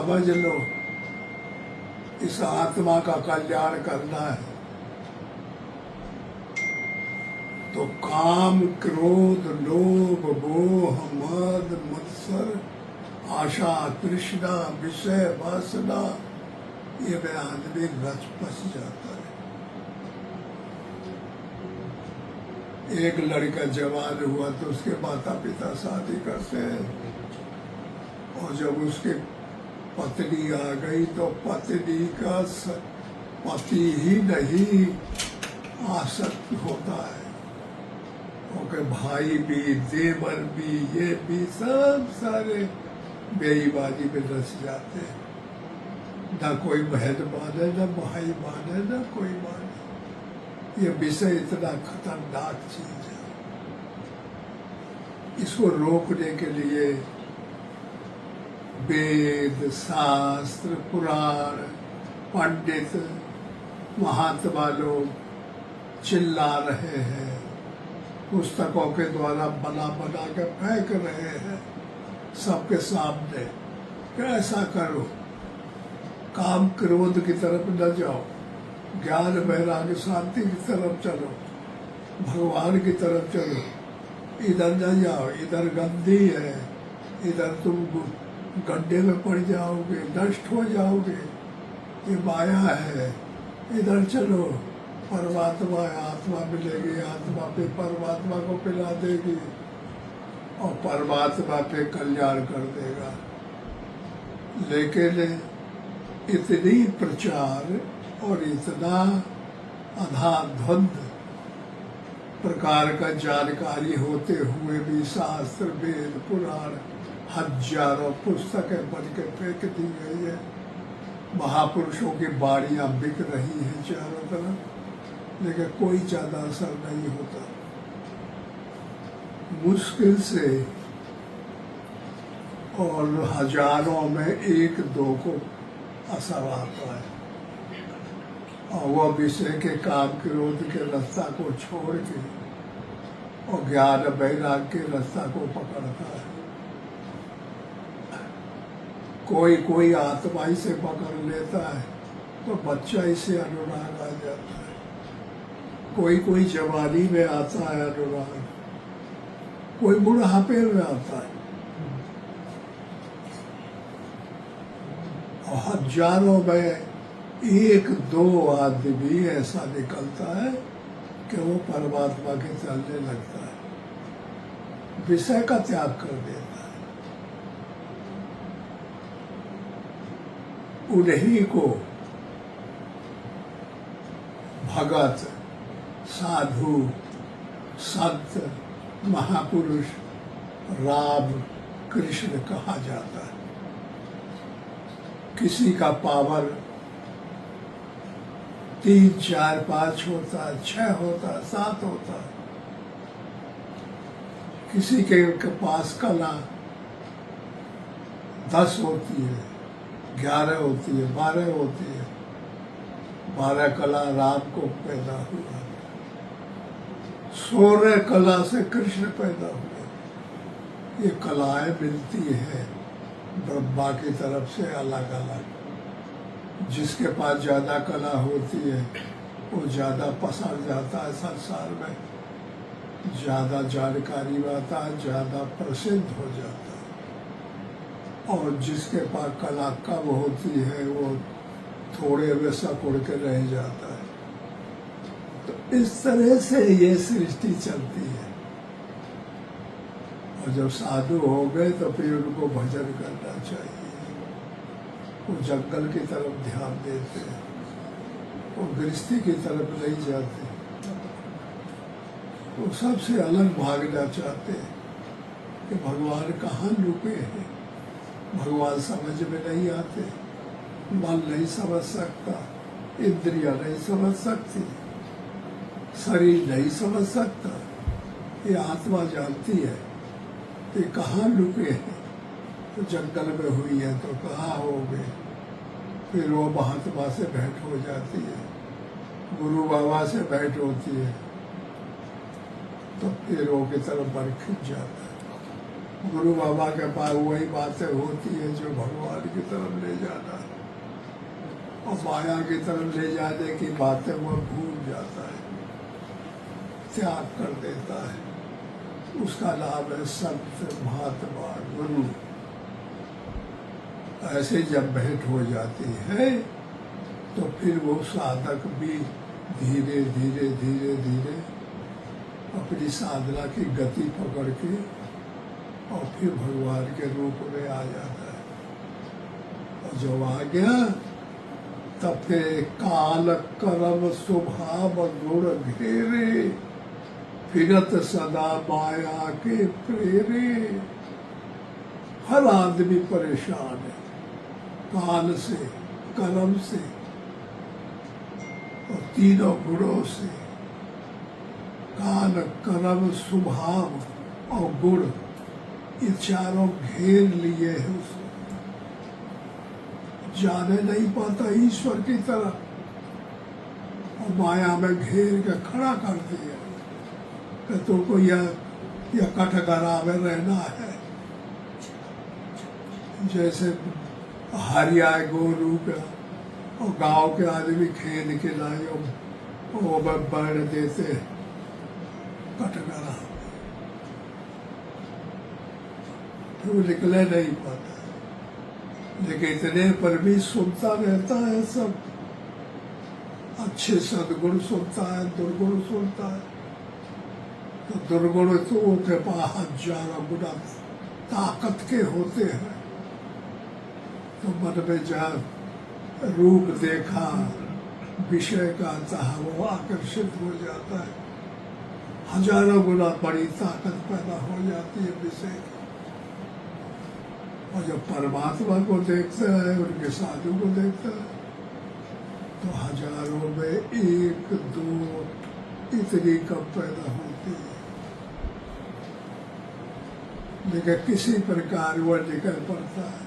समझ लो इस आत्मा का कल्याण करना है तो काम, क्रोध, लोभ, मोह, मद, मत्सर, आशा, तृष्णा, विषय, वासना, ये में आदमी रच बस जाता है। एक लड़का जवान हुआ तो उसके माता पिता शादी करते हैं और जब उसके पत्नी आ गई तो पत्नी का पति ही नहीं आसक्त होता है, ओके भाई भी, देवर भी, ये भी सब सारे बेईमानी में रस जाते हैं। ना कोई बहन माने, ना भाई माने, ना कोई माने। ये विषय इतना खतरनाक चीज है। इसको रोकने के लिए वेद, शास्त्र, पुराण, पंडित, महात्मा लोग चिल्ला रहे हैं, पुस्तकों के द्वारा बना बना के फेंक रहे हैं सबके सामने कि ऐसा करो, काम क्रोध की तरफ न जाओ, ज्ञान वैराग्य शांति की तरफ चलो, भगवान की तरफ चलो, इधर न जाओ, इधर गंदी है, इधर तुम गड्ढे में पड़ जाओगे, नष्ट हो जाओगे, ये माया है, इधर चलो, परमात्मा है, आत्मा मिलेगी, आत्मा पे परमात्मा को पिला देगी और परमात्मा पे कल्याण कर देगा। लेकिन इतनी प्रचार और इतना अंधाधुंध प्रकार का जानकारी होते हुए भी शास्त्र, वेद, पुराण, हजारों पुस्तकें बन के फेंक दी गई है। महापुरुषों की बाड़ियां बिक रही हैं चारों तरफ, लेकिन कोई ज्यादा असर नहीं होता। मुश्किल से और हजारों में एक दो को असर आता है और वह विषय के काम, क्रोध के रास्ता को छोड़ के और ज्ञान वैराग्य के रास्ता को पकड़ता है। कोई कोई आत्मा ही से पकड़ लेता है तो बच्चा इसे अनुराग आ जाता है, कोई कोई जवानी में आता है अनुराग, कोई बुढ़ापे में आता है और हजारों में एक दो आदमी ऐसा निकलता है कि वो परमात्मा के चलने लगता है, विषय का त्याग कर देता है। उन्हीं को भगत, साधु, संत, महापुरुष, राम, कृष्ण कहा जाता है। किसी का पावर 3, 4, 5 होता है, 6 होता है, 7 होता है। किसी के पास कला 10 होती है, 11 होती है, 12 होती है। 12 कला राम को पैदा हुआ, 16 कला से कृष्ण पैदा हुए। ये कलाएं मिलती है ब्रह्मा की तरफ से अलग अलग। जिसके पास ज्यादा कला होती है वो ज्यादा पसर जाता है संसार में, ज्यादा जानकारी पाता है, ज्यादा प्रसिद्ध हो जाता है। और जिसके पास कला कम होती है वो थोड़े में सकुड़ के रह जाता है। तो इस तरह से ये सृष्टि चलती है। और जब साधु हो गए तो फिर उनको भजन करना चाहिए। वो जंगल की तरफ ध्यान देते हैं, वो गृहस्थी की तरफ नहीं जाते, वो सबसे अलग भागना चाहते हैं कि भगवान कहाँ लुके हैं। भगवान समझ में नहीं आते, मन नहीं समझ सकता, इंद्रियां नहीं समझ सकती, शरीर नहीं समझ सकता। ये आत्मा जानती है कि कहाँ लुके हैं। तो जंगल में हुई है तो कहाँ होंगे। फिर वो महात्मा से भेंट हो जाती है, गुरु बाबा से भेंट होती है, तो फिर वो की तरफ बढ़ खिंच जाता है। गुरु बाबा के पास वही बातें होती है जो भगवान की तरफ ले जाना है, और माया की तरफ ले जाने की बातें वो भूल जाता है, त्याग कर देता है। उसका नाम है संत महात्मा गुरु। ऐसे जब भेंट हो जाती है तो फिर वो साधक भी धीरे धीरे धीरे धीरे अपनी साधना की गति पकड़ के और फिर भगवान के रूप में आ जाता है। और जब आ गया तब फिर काल कर्म स्वभाव गुण घेरे, फिरत सदा माया के प्रेरे। हर आदमी परेशान है काल से, कर्म से और तीनों गुणों से। काल कर्म स्वभाव और गुण, ये चारों घेर लिए हैं उसको, जाने नहीं पाता ईश्वर की तरफ, और माया में घेर के खड़ा कर दिया कि तुमको यह कटघरा में रहना है। जैसे हरिया गोरू का और गांव के आदमी खेल के लाए वो बढ़ देते कटघरा, तो निकले नहीं पाता। लेकिन इतने पर भी सुनता रहता है सब, अच्छे सदगुण सुनता है, दुर्गुण सुनता है। तो दुर्गुण तो के पास हजारों गुना ताकत के होते हैं। तो मन में जब रूप देखा विषय का चाह वो आकर्षित हो जाता है, हजारों गुना बड़ी ताकत पैदा हो जाती है विषय की। और जब परमात्मा को देखता है, उनके साधु को देखता है, तो हजारों में एक दो इतनी कम पैदा होती है। लेकिन किसी प्रकार वह निकल पड़ता है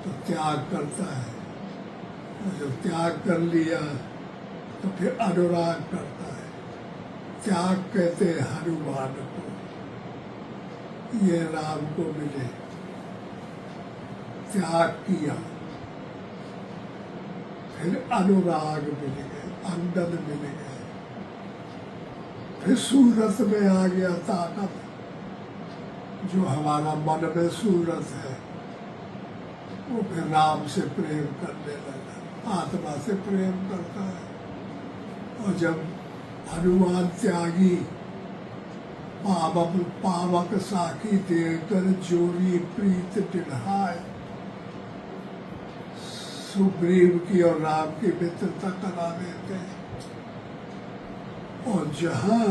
तो त्याग करता है, और जब त्याग कर लिया तो फिर अनुराग करता है। त्याग कहते हैं हनुमान को, ये राम को मिले, त्याग किया, फिर अनुराग मिल गए, अंगद मिल गए, फिर सूरत में आ गया ताकत, जो हमारा मन में सूरत है वो फिर राम से प्रेम करने लगा, आत्मा से प्रेम करता है। और जब हनुमान त्यागी पावक साखी देकर जोरी प्रीत दिढ़ाए, सुग्रीव की और राम की मित्रता करा देते। और जहां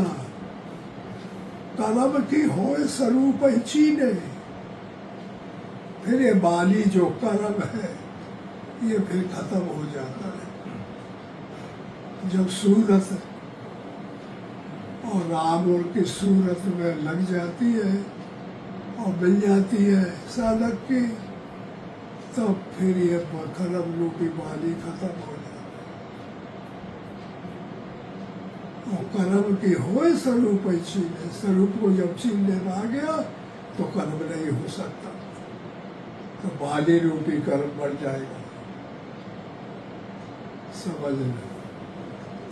कर्म की होए स्वरूप चीने, फिर ये बाली जो कर्म है ये फिर खत्म हो जाता है। जब सूरत और राम और की सूरत में लग जाती है और मिल जाती है साधक की, तब फिर ये कर्म रूपी बाली खत्म हो जाती है। और कर्म की होए स्वरूप छीने, स्वरूप को जब छीनने में आ गया तो कर्म नहीं हो सकता, तो बाली रूपी कर्म बढ़ जाएगा। समझ लें।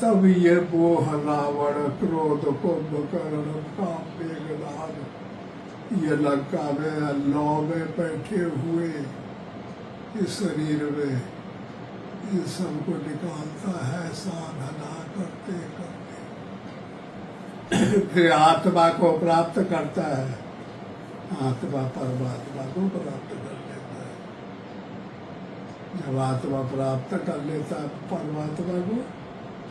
तब ये मोह रावण क्रोध कुंभकर्ण काम मेघनाद, ये लंका में लौ में बैठे हुए इस शरीर में इन सबको निकालता है साधना करते करते। फिर आत्मा को प्राप्त करता है, आत्मा परमात्मा को प्राप्त कर लेता है। जब आत्मा प्राप्त कर लेता है परमात्मा को,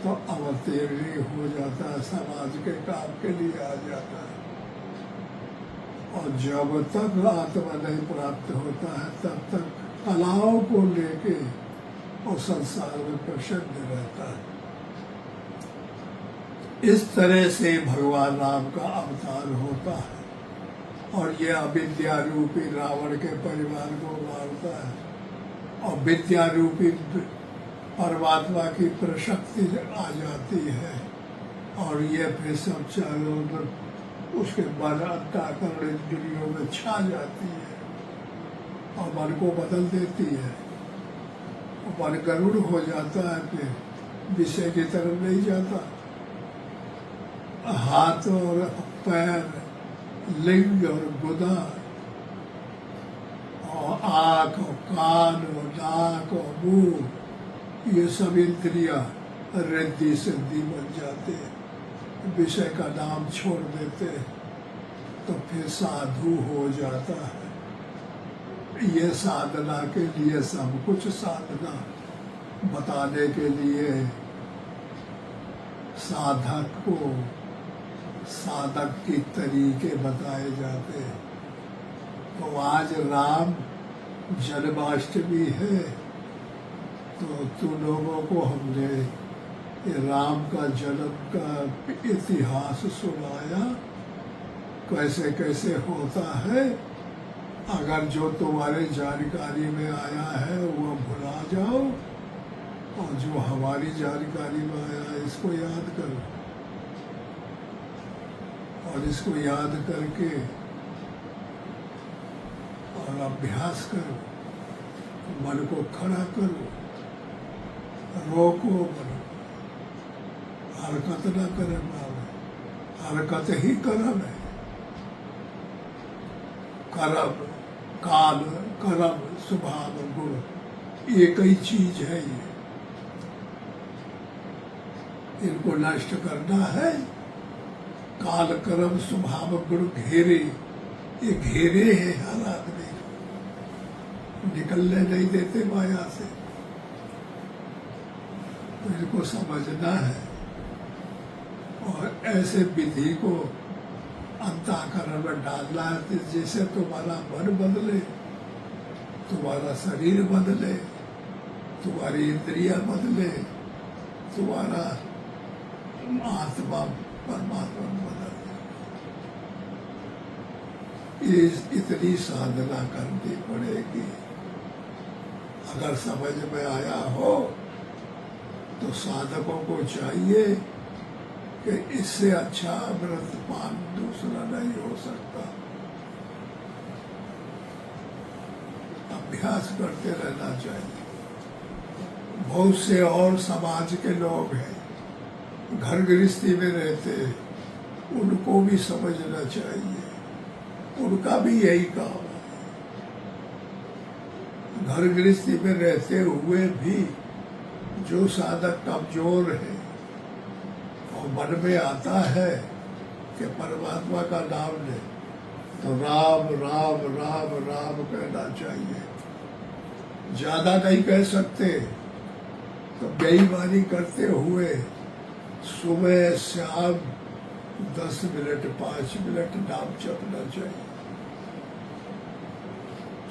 तो अवतीर्ण हो जाता है, समाज के काम के लिए आ जाता है। और जब तक आत्मा नहीं प्राप्त होता है तब तक कलाओं को लेके और संसार में प्रसन्न रहता है। इस तरह से भगवान राम का अवतार होता है, और ये अविद्या रूपी रावण के परिवार को मारता है, और विद्या रूपी परमात्मा की प्रशक्ति आ जाती है, और ये फिर सब चारों उसके बाद अंतःकरण इंद्रियों में छा जाती है और मन को बदल देती है। मन गरुड़ हो जाता है, फिर विषय की तरफ नहीं जाता। हाथ और पैर, लिंग और गुदा और आँख और कान और नाक और मुंह, ये सब इंद्रियां रिद्धि सिद्धि बन जाते हैं, विषय का नाम छोड़ देते हैं, तो फिर साधु हो जाता है। ये साधना के लिए, सब कुछ साधना बताने के लिए साधक को साधक के तरीके बताए जाते हैं। तो आज राम जन्माष्टमी है, तो तुम लोगों को हमने ये राम का जन्म का इतिहास सुनाया, कैसे कैसे होता है। अगर जो तुम्हारे जानकारी में आया है वो भुला जाओ, और जो हमारी जानकारी में आया है इसको याद करो, और इसको याद करके और अभ्यास करो, मन को खड़ा करो, रोको करो, हरकत न करे बाबा, हरकत ही कर्म है। कर्म काल, कर्म स्वभाव गुण एक ही चीज है। ये इनको नष्ट करना है। काल कर्म स्वभाव गुण घेरे, ये घेरे हैं हर आदमी को, निकलने नहीं देते माया से। तो इनको समझना है और ऐसे विधि को अंतःकरण में डालना है, जैसे तुम्हारा मन बदले, तुम्हारा शरीर बदले, तुम्हारी इंद्रियां बदले, तुम्हारा आत्मा परमात्मा बदले। इतनी साधना करनी पड़ेगी। अगर समझ में आया हो तो साधकों को चाहिए कि इससे अच्छा व्रत पान दूसरा नहीं हो सकता। अभ्यास करते रहना चाहिए। बहुत से और समाज के लोग हैं, घर गृहस्थी में रहते, उनको भी समझना चाहिए, उनका भी यही काम है। घर गृहस्थी में रहते हुए भी जो साधक कमजोर है और मन में आता है कि परमात्मा का नाम ले, तो राम राम राम राम कहना चाहिए। ज्यादा नहीं कह सकते तो बेईमानी करते हुए सुबह शाम 10 मिनट 5 मिनट नाम जपना चाहिए।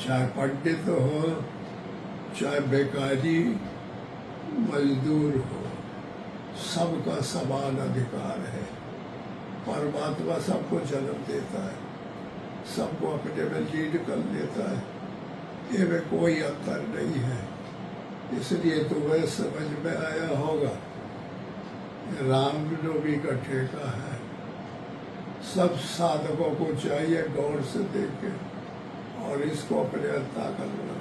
चाहे पंडित हो, चाहे बेकारी मजदूर हो, सबका समान अधिकार है। परमात्मा सबको जन्म देता है, सबको अपने में लीड कर लेता है, ये में कोई अंतर नहीं है। इसलिए तुम्हें समझ में आया होगा, रामनवमी का ठेका है। सब साधकों को चाहिए गौर से देखें और इसको अपने अंतःकरण